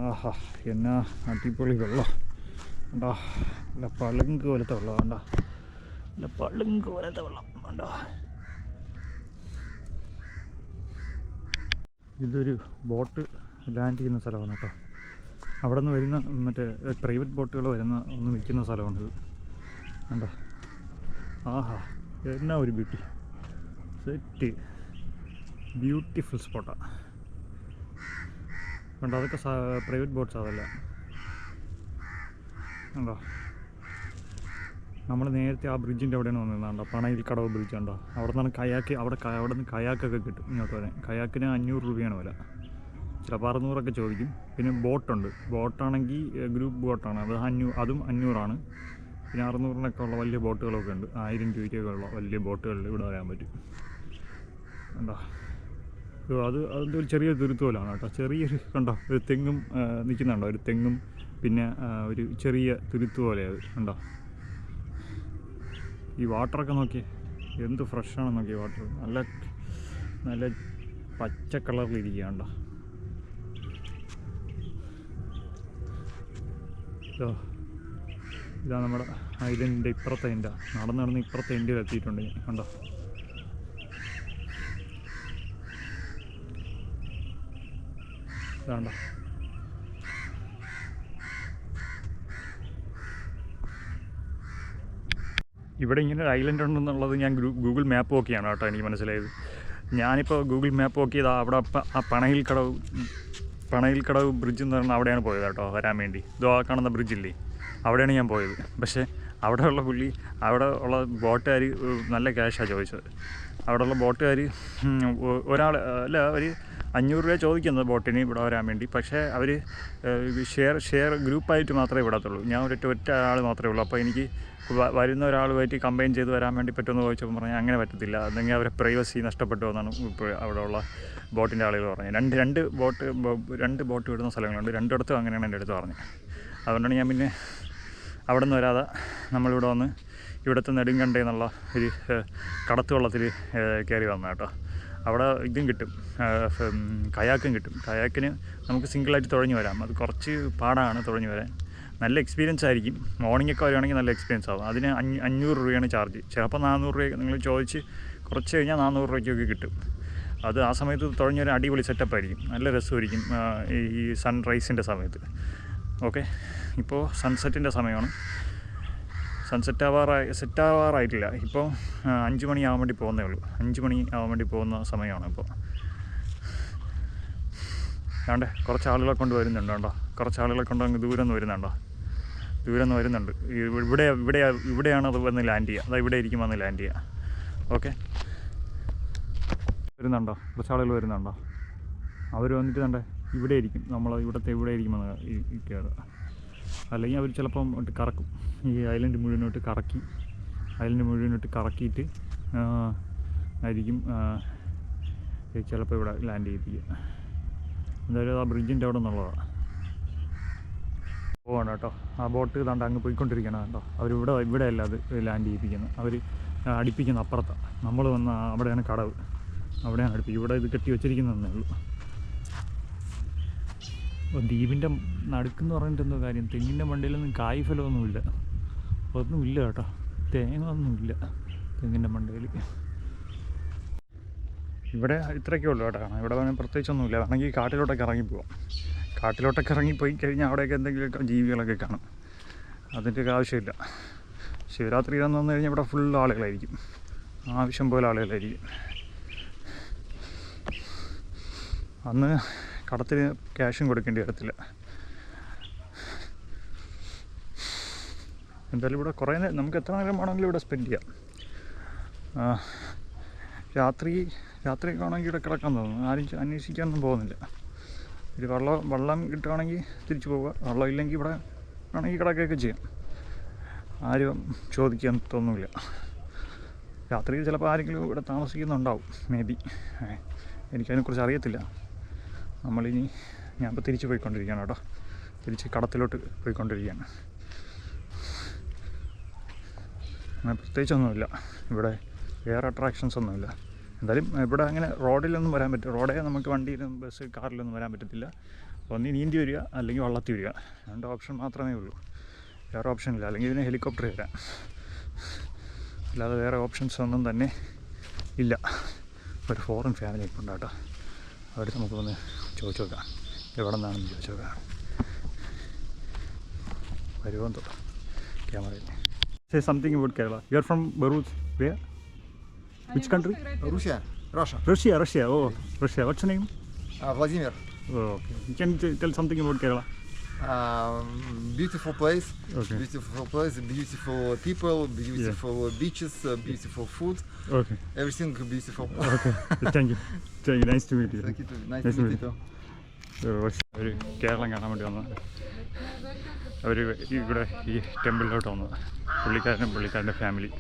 ആഹാ, എന്നാ അടിപൊളി വെള്ളം കണ്ടോ. നല്ല പളുങ്ക് പോലത്തെ വെള്ളം കണ്ടോ. നല്ല പളുങ്ക് പോലത്തെ വെള്ളം കണ്ടോ. ഇതൊരു ബോട്ട് ലാൻഡ് ചെയ്യുന്ന സ്ഥലമാണ് കേട്ടോ. അവിടെ നിന്ന് വരുന്ന മറ്റേ പ്രൈവറ്റ് ബോട്ടുകൾ വരുന്ന ഒന്ന് നിൽക്കുന്ന സ്ഥലമാണിത് കണ്ടോ. ആഹാ, എന്നാ ഒരു ബ്യൂട്ടി, സെറ്റ് ബ്യൂട്ടിഫുൾ സ്പോട്ടാണ് കണ്ടോ. അതൊക്കെ പ്രൈവറ്റ് ബോട്ട്സ് അതല്ല കണ്ടോ. നമ്മൾ നേരത്തെ ആ ബ്രിഡ്ജിൻ്റെ അവിടെയാണ് വന്നിരുന്നുണ്ടോ, പണയിൽ കടവ് ബ്രിഡ്ജ് ഉണ്ടോ. അവിടെ നിന്നാണ് കയാക്ക്, അവിടെ നിന്ന് കയാക്കൊക്കെ കിട്ടും ഇങ്ങോട്ട് വരാൻ. കയാക്കിന് 500 രൂപയാണ് വില, ചിലപ്പോൾ 600 ചോദിക്കും. പിന്നെ ബോട്ടുണ്ട്, ബോട്ടാണെങ്കിൽ ഗ്രൂപ്പ് ബോട്ടാണ്, അതും 500. പിന്നെ 600 ഉള്ള വലിയ ബോട്ടുകളൊക്കെ ഉണ്ട്. 1000 രൂപയ്ക്കൊക്കെ ഉള്ള വലിയ ബോട്ടുകളിൽ ഇവിടെ വരാൻ പറ്റും കണ്ടോ. അതിൻ്റെ ഒരു ചെറിയ തുരുത്തുപോലാണ് കേട്ടോ. ചെറിയൊരു കണ്ടോ, ഒരു തെങ്ങും നിൽക്കുന്നുണ്ടോ, ഒരു തെങ്ങും പിന്നെ ഒരു ചെറിയ തുരുത്ത് പോലെ അത് കണ്ടോ. ഈ വാട്ടറൊക്കെ നോക്കിയേ, എന്ത് ഫ്രഷാണെന്ന് നോക്കിയേ വാട്ടർ. നല്ല പച്ച കളറിലിരിക്കുക കണ്ടോ. ഇതാ നമ്മുടെ ഐലൻഡിൻ്റെ ഇപ്പുറത്തെ എൻ്റെ നടന്ന് ഇപ്പുറത്തെ എൻ്റെ എത്തിയിട്ടുണ്ട് ഞാൻ കണ്ടോ. ഇതാണ്ടോ, ഇവിടെ ഇങ്ങനെ ഒരു ഐലൻഡ് ഉണ്ടെന്നുള്ളത് ഞാൻ ഗൂഗിൾ മാപ്പ് നോക്കിയാണ് കേട്ടോ എനിക്ക് മനസ്സിലായത്. ഞാനിപ്പോൾ ഗൂഗിൾ മാപ്പ് നോക്കിയത് അവിടെ ആ പണയിൽ കടവ് ബ്രിഡ്ജ് എന്ന് പറഞ്ഞാൽ അവിടെയാണ് പോയത് കേട്ടോ വരാൻ വേണ്ടി. ഇതോ ആ കാണുന്ന ബ്രിഡ്ജില്ലേ, അവിടെയാണ് ഞാൻ പോയത്. പക്ഷേ അവിടെ ഉള്ള ബോട്ടുകാർ നല്ല ക്യാഷാണ് ചോദിച്ചത്. അവിടെയുള്ള ബോട്ടുകാർ ഒരു 500 രൂപ ചോദിക്കുന്നത് ബോട്ടിന് ഇവിടെ വരാൻ വേണ്ടി. പക്ഷേ അവർ ഷെയർ ഗ്രൂപ്പായിട്ട് മാത്രമേ വിടത്തുള്ളൂ. ഞാൻ ഒറ്റ ആൾ മാത്രമേ ഉള്ളൂ. അപ്പോൾ എനിക്ക് വരുന്ന ഒരാളുമായിട്ട് കമ്പൈൻ ചെയ്ത് വരാൻ വേണ്ടി പറ്റുമെന്ന് ചോദിച്ചപ്പോൾ പറഞ്ഞാൽ അങ്ങനെ പറ്റത്തില്ല, അല്ലെങ്കിൽ അവരെ പ്രൈവസി നഷ്ടപ്പെട്ടു എന്നാണ് ഇപ്പോൾ അവിടെയുള്ള ബോട്ടിൻ്റെ ആളുകൾ പറഞ്ഞത്. രണ്ട് ബോട്ട് വിടുന്ന സ്ഥലങ്ങളുണ്ട്, രണ്ടിടത്തും അങ്ങനെയാണ് എൻ്റെ അടുത്ത് പറഞ്ഞത്. അതുകൊണ്ടാണ് ഞാൻ പിന്നെ അവിടെ നിന്ന് വരാതെ നമ്മളിവിടെ വന്ന് ഇവിടുത്തെ നെടുങ്കണ്ടേ എന്നുള്ള ഒരു കടത്ത് വള്ളത്തിൽ കയറി വന്നത് കേട്ടോ. അവിടെ ഇതും കിട്ടും, കയാക്കും കിട്ടും. കയാക്കിന് നമുക്ക് സിംഗിളായിട്ട് തുഴഞ്ഞു വരാം. അത് കുറച്ച് പാടാണ് തുഴഞ്ഞു വരാൻ. നല്ല എക്സ്പീരിയൻസ് ആയിരിക്കും. മോർണിംഗൊക്കെ വരുവാണെങ്കിൽ നല്ല എക്സ്പീരിയൻസ് ആകും. അതിന് 500 രൂപയാണ് ചാർജ്. ചിലപ്പോൾ 400 രൂപ നിങ്ങൾ ചോദിച്ച് കുറച്ച് കഴിഞ്ഞാൽ 400 രൂപയ്ക്കൊക്കെ കിട്ടും. അത് ആ സമയത്ത് തുഴഞ്ഞൊരു അടിപൊളി സെറ്റപ്പായിരിക്കും, നല്ല രസമായിരിക്കും ഈ സൺറൈസിൻ്റെ സമയത്ത്. ഓക്കെ, ഇപ്പോൾ സൺസെറ്റിൻ്റെ സമയമാണ്. സെറ്റാവാറായിട്ടില്ല. ഇപ്പോൾ 5 മണിയാവാൻ വേണ്ടി പോകുന്നേ ഉള്ളൂ. 5 മണി ആവാൻ വേണ്ടി പോകുന്ന സമയമാണ് ഇപ്പോൾ. വേണ്ടേ കുറച്ച് ആളുകളെ കൊണ്ട് വരുന്നുണ്ട് കേട്ടോ, കുറച്ച് ആളുകളെ കൊണ്ട് അങ്ങ് ദൂരെ നിന്ന് വരുന്നുണ്ടോ, ദൂരെ നിന്ന് വരുന്നുണ്ട്. ഇവിടെയാണ് അത് വന്ന് ലാൻഡ് ചെയ്യുക. അതാ ഇവിടെ ഇരിക്കും വന്ന് ലാൻഡ് ചെയ്യുക. ഓക്കെ, വരുന്നുണ്ടോ, കുറച്ച് ആളുകൾ വരുന്നുണ്ടോ? അവർ വന്നിട്ട് കണ്ടേ ഇവിടെ ഇരിക്കും, നമ്മൾ ഇവിടെ ഇരിക്കും വന്ന് കയറുക. അല്ലെങ്കിൽ അവർ ചിലപ്പം കറക്കും, ഈ ഐലൻഡ് മുഴുവനോട്ട് കറക്കിയിട്ട് ആയിരിക്കും ചിലപ്പോൾ ഇവിടെ ലാൻഡ് ചെയ്യിപ്പിക്കുക. എന്തായാലും ആ ബ്രിഡ്ജിൻ്റെ അവിടെ നിന്നുള്ളതാണ്. പോവാണ് കേട്ടോ, ആ ബോട്ട് കണ്ട് അങ്ങ് പോയിക്കൊണ്ടിരിക്കണം കേട്ടോ. ഇവിടെയല്ല അത് ലാൻഡ് ചെയ്യിപ്പിക്കുന്നത്, അവർ അടുപ്പിക്കുന്ന അപ്പുറത്താണ്. നമ്മൾ വന്ന അവിടെയാണ് കടവ്, അവിടെയാണ് അടുപ്പിക്കുക. ഇവിടെ ഇത് കെട്ടി വെച്ചിരിക്കുന്നതേ ഉള്ളൂ. അപ്പോൾ ദ്വീപിൻ്റെ നടുക്കെന്ന് പറഞ്ഞിട്ട് എന്തോ കാര്യം, തെങ്ങിൻ്റെ മണ്ടയിലൊന്നും കായ്ഫലമൊന്നുമില്ല, ഒന്നുമില്ല കേട്ടോ, തേങ്ങ ഒന്നുമില്ല തെങ്ങിൻ്റെ മണ്ടയിൽ. ഇവിടെ ഇത്രയൊക്കെ ഉള്ളൂ കേട്ടോ കാണാം. ഇവിടെ വേണമെങ്കിൽ പ്രത്യേകിച്ചൊന്നുമില്ല. വേണമെങ്കിൽ കാട്ടിലോട്ടൊക്കെ ഇറങ്ങിപ്പോവാം. കാട്ടിലോട്ടൊക്കെ ഇറങ്ങിപ്പോയി കഴിഞ്ഞാൽ അവിടെയൊക്കെ എന്തെങ്കിലുമൊക്കെ ജീവികളൊക്കെ കാണും, അതിൻ്റെയൊക്കെ ആവശ്യമില്ല. ശിവരാത്രി എന്ന് വന്നു കഴിഞ്ഞാൽ ഇവിടെ ഫുൾ ആളുകളായിരിക്കും, ആവശ്യം പോലെ ആളുകളായിരിക്കും. അന്ന് കടത്തിന് ക്യാഷും കൊടുക്കേണ്ടി വരത്തില്ല. എന്തായാലും ഇവിടെ കുറേ നമുക്ക് എത്ര നേരം വേണമെങ്കിലും ഇവിടെ സ്പെൻഡ് ചെയ്യാം. രാത്രിയൊക്കെ ആണെങ്കിൽ ഇവിടെ കിടക്കാൻ തോന്നുന്നു, ആരും അന്വേഷിക്കാനൊന്നും പോകുന്നില്ല. ഒരു വെള്ളം കിട്ടുകയാണെങ്കിൽ തിരിച്ചു പോവുക, വെള്ളം ഇല്ലെങ്കിൽ ഇവിടെ ആണെങ്കിൽ കിടക്കുകയൊക്കെ ചെയ്യാം, ആരും ചോദിക്കാൻ തോന്നില്ല. രാത്രി ചിലപ്പോൾ ആരെങ്കിലും ഇവിടെ താമസിക്കുന്നുണ്ടാവും, മേ ബി, എനിക്കതിനെക്കുറിച്ച് അറിയത്തില്ല. ഞാനിപ്പോൾ തിരിച്ച് പോയിക്കൊണ്ടിരിക്കുകയാണ് കേട്ടോ, തിരിച്ച് കടത്തിലോട്ട് പോയിക്കൊണ്ടിരിക്കുകയാണ്. അങ്ങനെ പ്രത്യേകിച്ചൊന്നുമില്ല ഇവിടെ, വേറെ അട്രാക്ഷൻസ് ഒന്നുമില്ല. എന്തായാലും ഇവിടെ അങ്ങനെ റോഡിലൊന്നും വരാൻ പറ്റും, റോഡേ നമുക്ക് വണ്ടിയിലും ബസ് കാറിലൊന്നും വരാൻ പറ്റത്തില്ല. ഒന്നി നീന്തി വരിക അല്ലെങ്കിൽ വള്ളത്തിൽ വരിക, 2 ഓപ്ഷൻ മാത്രമേ ഉള്ളൂ, വേറെ ഓപ്ഷൻ ഇല്ല. അല്ലെങ്കിൽ ഇതിന് ഹെലികോപ്റ്റർ വരാം, അല്ലാതെ വേറെ ഓപ്ഷൻസ് ഒന്നും തന്നെ ഇല്ല. ഒരു ഫോറിൻ ഫാമിലി ഒക്കെ ഉണ്ട് കേട്ടോ, അവർ നമുക്ക് വന്ന് ചോദിച്ചു നോക്കാം എവിടെ നിന്നാണെന്ന് ചോദിച്ചു നോക്കാം. വരുമെന്ന് തോന്നാം ക്യാമറയിൽ. Say something about Kerala. You are from Bharuch. Where? Which country? Russia. Russia. Oh, Russia. What's your name? Vladimir. Oh, okay. You can tell something about Kerala. Beautiful place. Okay. Beautiful people, beautiful beaches, beautiful food. Okay. Everything beautiful. Okay. Thank you. Nice to meet you. Thank you too. Nice to meet you too. ഒരു കേരളം കാണാൻ വേണ്ടി വന്നത്, അവർ ഇവിടെ ഈ ടെമ്പിളിലോട്ട് വന്നത്, പുള്ളിക്കാരൻ്റെ family.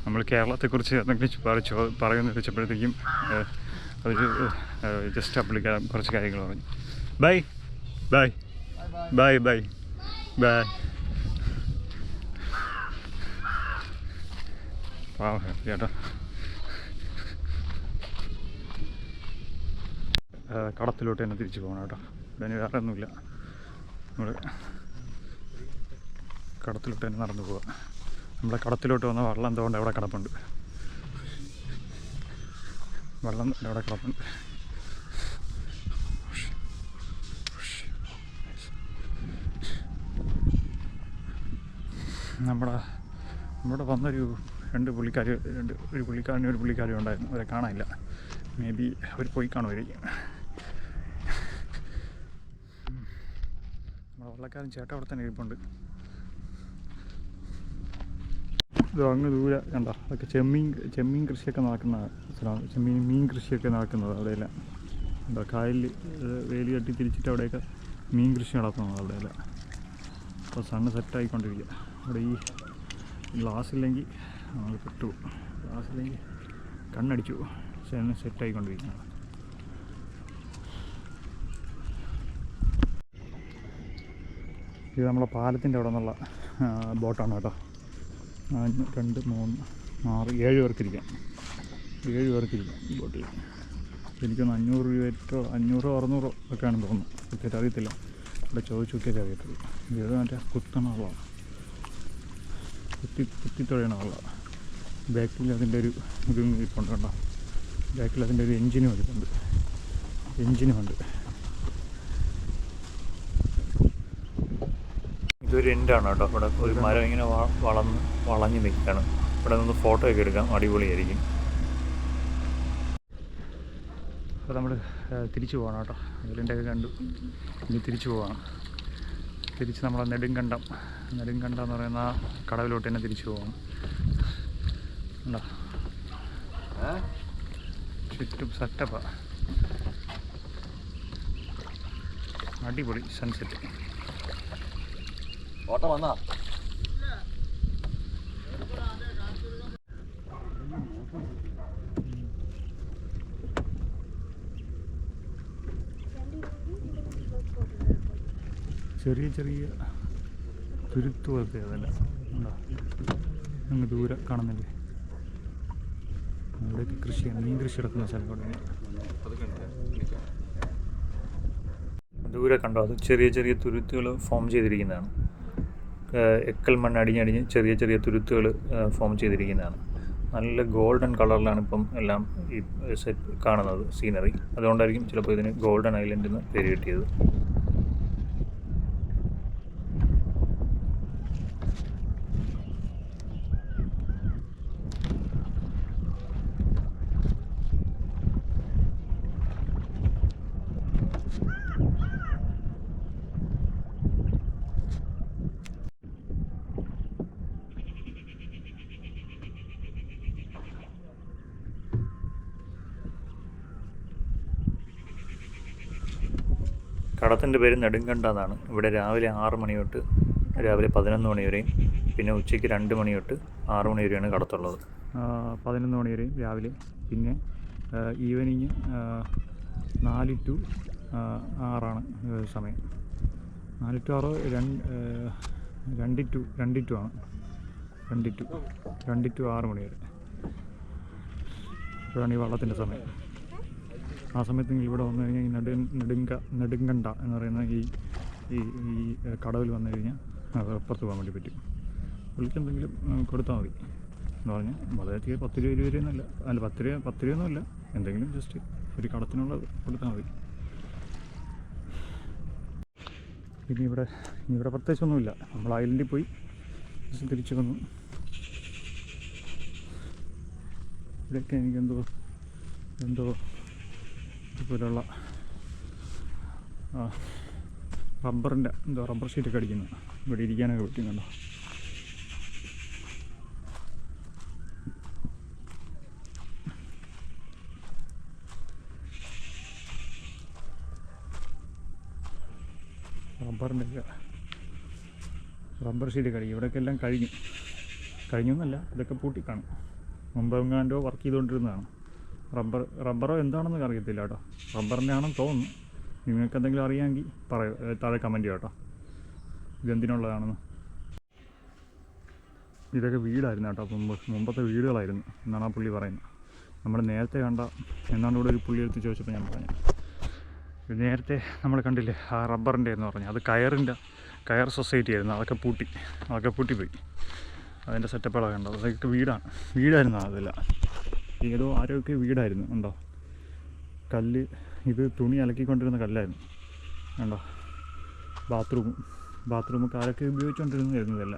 നമ്മൾ കേരളത്തെക്കുറിച്ച് എന്തെങ്കിലും പറയുമെന്ന് വെച്ചപ്പോഴത്തേക്കും അവർ ജസ്റ്റ് പുള്ളിക്കാരൻ കുറച്ച് കാര്യങ്ങൾ പറഞ്ഞു. ബൈ പാവം ചേട്ടാ. കടത്തിലോട്ട് തന്നെ തിരിച്ചു പോകണം കേട്ടോ, ഇവിടെ വേറെ ഒന്നുമില്ല. നമ്മൾ കടത്തിലോട്ട് തന്നെ നടന്നു പോവുക. നമ്മുടെ കടത്തിലോട്ട് വന്ന വെള്ളം എന്തുകൊണ്ട് അവിടെ കിടപ്പുണ്ട്, നമ്മുടെ വന്നൊരു ഒരു പുള്ളിക്കാരും ഉണ്ടായിരുന്നു, അവരെ കാണാനില്ല. മേ ബി അവർ പോയി കാണുമായിരിക്കും. നമ്മുടെ വള്ളക്കാരൻ ചേട്ടൻ അവിടെ തന്നെ ഇരിപ്പുണ്ട്. ഇത് അങ്ങ് ദൂരെ കണ്ടോ, അതൊക്കെ ചെമ്മീൻ കൃഷിയൊക്കെ നടക്കുന്ന സ്ഥലമാണ്, മീൻ കൃഷിയൊക്കെ നടക്കുന്നത് അവിടെയെല്ലാം. എന്താ കായലിൽ വേലി കെട്ടി തിരിച്ചിട്ട് അവിടെയൊക്കെ മീൻ കൃഷി നടത്തുന്നത് അവിടെയെല്ലാം. അപ്പോൾ സണ്ണ് സെറ്റായിക്കൊണ്ടിരിക്കുക. അവിടെ ഈ ഗ്ലാസ് ഇല്ലെങ്കിൽ നമ്മൾ പെട്ടു, ഗ്ലാസ്സില്ലെങ്കിൽ കണ്ണടിച്ചു. സണ്ണ് സെറ്റായിക്കൊണ്ടിരിക്കുകയാണ്. ഇത് നമ്മളെ പാലത്തിൻ്റെ അവിടെ നിന്നുള്ള ബോട്ടാണ് കേട്ടോ. 2, 3, 6, 7 പേർക്കിരിക്കാം ഈ ബോട്ടിൽ. എനിക്കൊന്ന് 500 രൂപയോ 500, 600 ഒക്കെയാണെന്ന് തോന്നുന്നു, കൃത്യമായിട്ട് അറിയത്തില്ല. ഇവിടെ ചോദിച്ചു നോക്കിയാൽ അറിയത്തുള്ളൂ. ഇത് മറ്റേ കുത്തണ വെള്ളമാണ്, കുത്തിത്തുഴയണ വെള്ളമാണ്. ബാക്കിൽ അതിൻ്റെ ഒരു ഇതും ഇരിപ്പുണ്ട് കേട്ടോ. ബാക്കിൽ അതിൻ്റെ ഒരു എൻജിനും എടുക്കുന്നുണ്ട്, എൻജിനുമുണ്ട്. ഇതൊരു എൻഡാണ് കേട്ടോ. ഇവിടെ ഒരു മരം ഇങ്ങനെ വളഞ്ഞ് നിൽക്കുകയാണ്. ഇവിടെ നിന്ന് ഫോട്ടോ ഒക്കെ എടുക്കാം, അടിപൊളിയായിരിക്കും. അപ്പോൾ നമ്മൾ തിരിച്ചു പോകണം കേട്ടോ. അതിലിൻ്റെയൊക്കെ കണ്ടു, ഇനി തിരിച്ചു പോകണം. തിരിച്ച് നമ്മൾ നെടുങ്കണ്ടം എന്ന് പറയുന്ന കടവിലോട്ട് തന്നെ തിരിച്ചു പോകണം. ഉണ്ടോ, ചുറ്റും സെറ്റപ്പാണ്, അടിപൊളി സൺസെറ്റ്. ഓട്ടം വന്നാ ചെറിയ ചെറിയ തുരുത്ത് പോലത്തെ അതല്ല, ഉണ്ടോ, അങ്ങ് ദൂരെ കാണുന്നില്ലേ, അവിടെയൊക്കെ കൃഷിയാണ്, മീൻ കൃഷി എടുക്കുന്ന സ്ഥലം. ദൂരെ കണ്ടോ, അത് ചെറിയ ചെറിയ തുരുത്തുകൾ ഫോം ചെയ്തിരിക്കുന്നതാണ്. എക്കൽ മണ്ണ് അടിഞ്ഞടിഞ്ഞ് ചെറിയ ചെറിയ തുരുത്തുകൾ ഫോം ചെയ്തിരിക്കുന്നതാണ്. നല്ല ഗോൾഡൻ കളറിലാണ് ഇപ്പം എല്ലാം ഈ സെറ്റ് കാണുന്നത്, സീനറി. അതുകൊണ്ടായിരിക്കും ചിലപ്പോൾ ഇതിന് ഗോൾഡൻ ഐലൻഡ് എന്ന് പേര് കിട്ടിയത്. കടത്തിൻ്റെ പേര് നെടുങ്കണ്ട എന്നാണ്. ഇവിടെ രാവിലെ 6 മണി തൊട്ട് രാവിലെ 11 മണി വരെയും പിന്നെ ഉച്ചയ്ക്ക് 2 മണി തൊട്ട് 6 മണി വരെയാണ് കടത്തുള്ളത്. 11 മണി വരെയും രാവിലെ, പിന്നെ ഈവനിങ് 4 to 6 സമയം. 4 to 6, 2 to ആണ്, 2 to 6 മണി വരെ. ഇപ്പോഴാണ് ഈ വള്ളത്തിൻ്റെ സമയം. ആ സമയത്ത് നിങ്ങൾ ഇവിടെ വന്നു കഴിഞ്ഞാൽ ഈ നെടുങ്കണ്ട എന്ന് പറയുന്ന ഈ കടവിൽ വന്നു കഴിഞ്ഞാൽ അപ്പുറത്ത് പോകാൻ വേണ്ടി പറ്റും. വിളിക്കെന്തെങ്കിലും കൊടുത്താൽ മതി എന്ന് പറഞ്ഞാൽ വളരെ 10 രൂപ 20 രൂപയൊന്നുമല്ല, അല്ല 10 രൂപയൊന്നുമല്ല, എന്തെങ്കിലും ജസ്റ്റ് ഒരു കടത്തിനുള്ളത് കൊടുത്താൽ മതി. പിന്നെ ഇവിടെ പ്രത്യേകിച്ചൊന്നുമില്ല. നമ്മൾ ഐലൻഡിൽ പോയി തിരിച്ചു വന്നു. ഇവിടെയൊക്കെ എനിക്കെന്തോ ഇതുപോലുള്ള റബ്ബർ ഷീറ്റൊക്കെ അടിക്കുന്നു. ഇവിടെ ഇരിക്കാനൊക്കെ പറ്റുന്നുണ്ടോ. റബ്ബർ ഷീറ്റൊക്കെ അടിക്കും. ഇവിടെയൊക്കെ എല്ലാം കഴിഞ്ഞു എന്നല്ല, ഇതൊക്കെ പൂട്ടി കാണും. മുമ്പെങ്ങാണ്ടോ വർക്ക് ചെയ്തുകൊണ്ടിരുന്നതാണ്. റബ്ബറോ എന്താണെന്ന് അറിയത്തില്ല കേട്ടോ. റബ്ബറിൻ്റെ ആണെന്ന് തോന്നുന്നു. നിങ്ങൾക്ക് എന്തെങ്കിലും അറിയാമെങ്കിൽ താഴെ കമൻറ്റ് ചെയ്യാം കേട്ടോ, ഇതെന്തിനുള്ളതാണെന്ന്. ഇതൊക്കെ വീടായിരുന്നു കേട്ടോ, മുമ്പത്തെ വീടുകളായിരുന്നു എന്നാണ് ആ പുള്ളി പറയുന്നത്. നമ്മൾ നേരത്തെ കണ്ട എന്നാണ് ഇവിടെ ഒരു പുള്ളി എടുത്ത് ചോദിച്ചപ്പോൾ ഞാൻ പറഞ്ഞു, നേരത്തെ നമ്മൾ കണ്ടില്ലേ ആ റബ്ബറിൻ്റെ എന്ന് പറഞ്ഞു, അത് കയർ സൊസൈറ്റി ആയിരുന്നു. അതൊക്കെ പൂട്ടിപ്പോയി. അതിൻ്റെ സെറ്റപ്പുകളൊക്കെ ഉണ്ടോ. അതൊക്കെ വീടായിരുന്നു. അതല്ല, ഏതോ ആരോഗ്യ വീടായിരുന്നു. ഉണ്ടോ, കല്ല്, ഇത് തുണി അലക്കിക്കൊണ്ടിരുന്ന കല്ലായിരുന്നു. ഉണ്ടോ, ബാത്റൂമൊക്കെ ആരൊക്കെ ഉപയോഗിച്ചുകൊണ്ടിരുന്നതല്ല.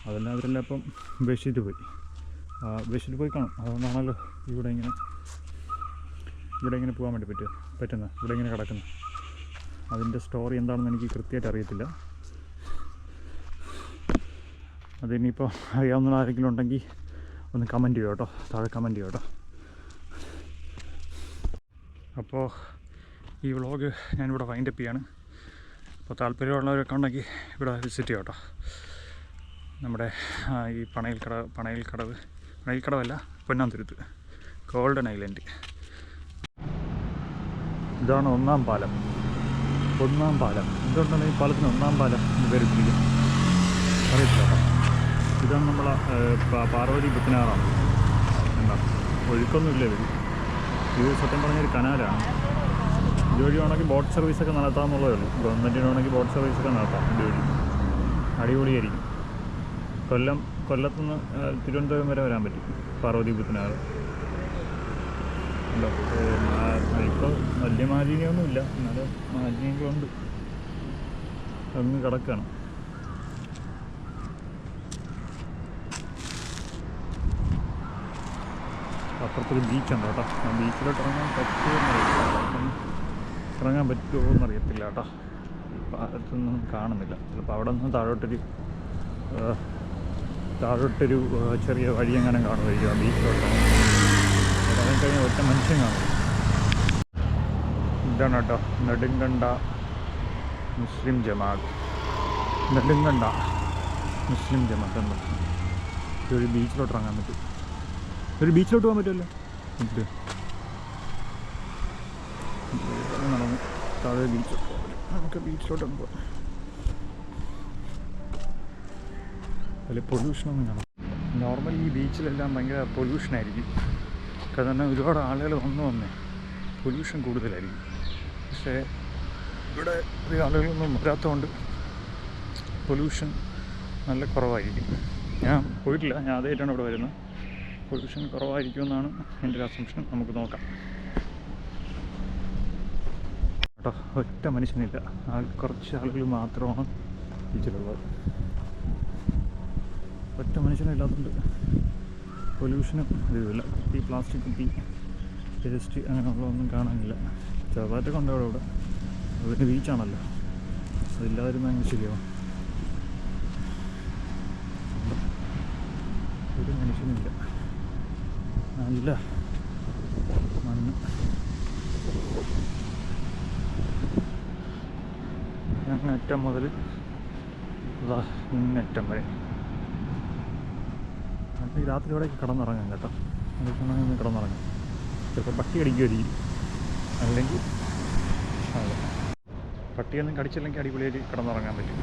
അതെല്ലാം അവരെല്ലാം ഇപ്പം ഉപേക്ഷിച്ചിട്ട് പോയി കാണും. അതുകൊണ്ടാണല്ലോ ഇവിടെ ഇങ്ങനെ പോകാൻ വേണ്ടി പറ്റുന്നത്, ഇവിടെ ഇങ്ങനെ കിടക്കുന്നത്. അതിൻ്റെ സ്റ്റോറി എന്താണെന്ന് എനിക്ക് കൃത്യമായിട്ട് അറിയത്തില്ല. അതിനിപ്പോൾ അറിയാവുന്ന ആരെങ്കിലും ഉണ്ടെങ്കിൽ ഒന്ന് കമൻറ്റ് ചെയ്യോ കേട്ടോ, താഴെ കമൻറ്റ് ചെയ്യോ കേട്ടോ. അപ്പോൾ ഈ വ്ളോഗ് ഞാനിവിടെ വൈൻഡപ്പ് ചെയ്യാണ്. അപ്പോൾ താല്പര്യമുള്ളവരൊക്കെ ഉണ്ടെങ്കിൽ ഇവിടെ വിസിറ്റ് ചെയ്യാം കേട്ടോ. നമ്മുടെ ഈ പണയിൽക്കടവല്ല, പൊന്നാന്തുരുത്ത് ഗോൾഡൻ ഐലൻഡ്. ഇതാണ് ഒന്നാം പാലം. എന്തുകൊണ്ടാണ് ഈ പാലത്തിന് ഒന്നാം പാലം എന്ന് പേരിട്ടിരിക്കും അറിയത്തില്ല കേട്ടോ. ഇതാണ് നമ്മളെ പാർവതി പുത്തനാറാണ്. എന്താണ് ഒഴുക്കൊന്നുമില്ല ഇത് സത്യം പറഞ്ഞൊരു കനാലാണ്. ഇതുവഴി വേണമെങ്കിൽ ബോട്ട് സർവീസൊക്കെ നടത്താമെന്നുള്ളതേ ഉള്ളൂ. ഗവൺമെൻറ്റിന് വേണമെങ്കിൽ ബോട്ട് സർവീസൊക്കെ നടത്താം ഇതുവഴി. അടിപൊളിയായിരിക്കും. കൊല്ലത്തുനിന്ന് തിരുവനന്തപുരം വരെ വരാൻ പറ്റും പാർവതി പുത്തനാറ്. ഉണ്ടോ ഇപ്പോൾ വലിയ മാലിന്യമൊന്നുമില്ല, എന്നാലും മാലിന്യങ്ങളുണ്ട്. അങ്ങ് കിടക്കുകയാണ്. അപ്പുറത്തൊരു ബീച്ചുണ്ട് കേട്ടോ. ആ ബീച്ചിലോട്ട് ഇറങ്ങാൻ പറ്റുമോ എന്നറിയത്തില്ല കേട്ടോ. ഈ പാലത്തൊന്നും കാണുന്നില്ല. ചിലപ്പോൾ അവിടെ നിന്ന് താഴോട്ടൊരു ചെറിയ വഴി എങ്ങനെ കാണുമായിരിക്കും ആ ബീച്ചിലോട്ട്. ഇറങ്ങി കഴിഞ്ഞാൽ ഒറ്റ മനുഷ്യൻ കാണും. ഇതാണ് കേട്ടോ നെടുങ്കണ്ട മുസ്ലിം ജമാഅത്ത്. നെടുങ്കണ്ട മുസ്ലിം ജമാഅത്ത് എന്ന് ഒരു ബീച്ചിലോട്ട് ഇറങ്ങാൻ പറ്റും. ഒരു ബീച്ചിലോട്ട് പോകാൻ പറ്റുമല്ലോ. ഇത് നടന്ന് താഴെ ബീച്ചിലോട്ട് പോകാൻ പറ്റും. നമുക്ക് ബീച്ചിലോട്ടൊന്ന് പോകാം. അതിൽ പൊല്യൂഷനൊന്നും കാണാം. നോർമലി ഈ ബീച്ചിലെല്ലാം ഭയങ്കര പൊല്യൂഷനായിരിക്കും. കാരണം ഒരുപാട് ആളുകൾ വന്നേ പൊല്യൂഷൻ കൂടുതലായിരിക്കും. പക്ഷേ ഇവിടെ അധികം ആളുകളൊന്നും വരാത്തതുകൊണ്ട് പൊല്യൂഷൻ നല്ല കുറവായിരിക്കും. ഞാൻ പോയിട്ടില്ല, ഞാൻ ആദ്യമായിട്ടാണ് ഇവിടെ വരുന്നത്. പൊല്യൂഷൻ കുറവായിരിക്കുമെന്നാണ് എൻ്റെ ഒരു അസംഷൻ. നമുക്ക് നോക്കാം കേട്ടോ. ഒറ്റ മനുഷ്യനില്ല, കുറച്ച് ആളുകൾ മാത്രമാണ് ബീച്ചിലുള്ളത്. ഒറ്റ മനുഷ്യനില്ലാത്തതുകൊണ്ട് പൊല്യൂഷനും ഇതുമില്ല. ഈ പ്ലാസ്റ്റിക് കുപ്പി, വേസ്റ്റ് അങ്ങനെയുള്ളതൊന്നും കാണാനില്ല. ചെറുതായിട്ടൊക്കെ ഉണ്ട് ഇവിടെ. അതിന് ബീച്ചാണല്ലോ, അതില്ലാതിരുന്ന അങ്ങനെ ശരിയാവും. ഒരു മനുഷ്യനില്ല, നല്ല മണ്ണ്. അങ്ങറ്റം മുതൽ ഇങ്ങറ്റം വരെ. ഈ രാത്രി ഇവിടേക്ക് കിടന്നിറങ്ങാം കേട്ടോ. അതൊക്കെ കിടന്നിറങ്ങാം. ചിലപ്പോൾ പട്ടി കടിക്കുമായിരിക്കും, അല്ലെങ്കിൽ അതെ പട്ടിയൊന്നും കടിച്ചില്ലെങ്കിൽ അടിപൊളിയായിട്ട് കിടന്നിറങ്ങാൻ പറ്റും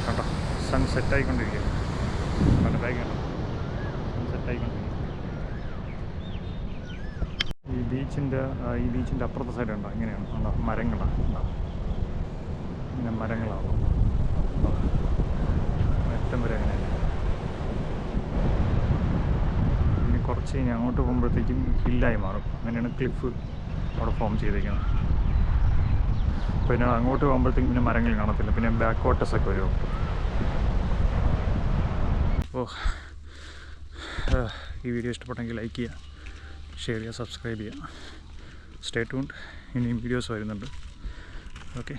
കേട്ടോ. സൺ സെറ്റായിക്കൊണ്ടിരിക്കുകയാണ്. നല്ല ബാഗ് കേട്ടോ, സൺ സെറ്റായിക്കൊണ്ടിരിക്കും. ഈ ബീച്ചിൻ്റെ അപ്പുറത്തെ സൈഡ് ഉണ്ടോ, ഇങ്ങനെയാണ് ഉണ്ടോ, മരങ്ങളാണ് ഉണ്ടോ, ഇങ്ങനെ മരങ്ങളാവും ഏറ്റവും വരെ. അങ്ങനെയല്ല, ഇനി കുറച്ച് കഴിഞ്ഞ് അങ്ങോട്ട് പോകുമ്പോഴത്തേക്കും ഹില്ലായി മാറും. അങ്ങനെയാണ് ക്ലിഫ് അവിടെ ഫോം ചെയ്തേക്കുന്നത്. പിന്നെ അങ്ങോട്ട് പോകുമ്പോഴത്തേക്കും പിന്നെ മരങ്ങൾ കാണത്തില്ല, പിന്നെ ബാക്ക് വാട്ടേഴ്സൊക്കെ വരും. അപ്പോൾ ഈ വീഡിയോ ഇഷ്ടപ്പെട്ടെങ്കിൽ ലൈക്ക് ചെയ്യുക, ഷെയർ ചെയ്യുക, സബ്സ്ക്രൈബ് ചെയ്യുക. Stay tuned. ഇനിയും വീഡിയോസ് വരുന്നുണ്ട്. ഓക്കെ.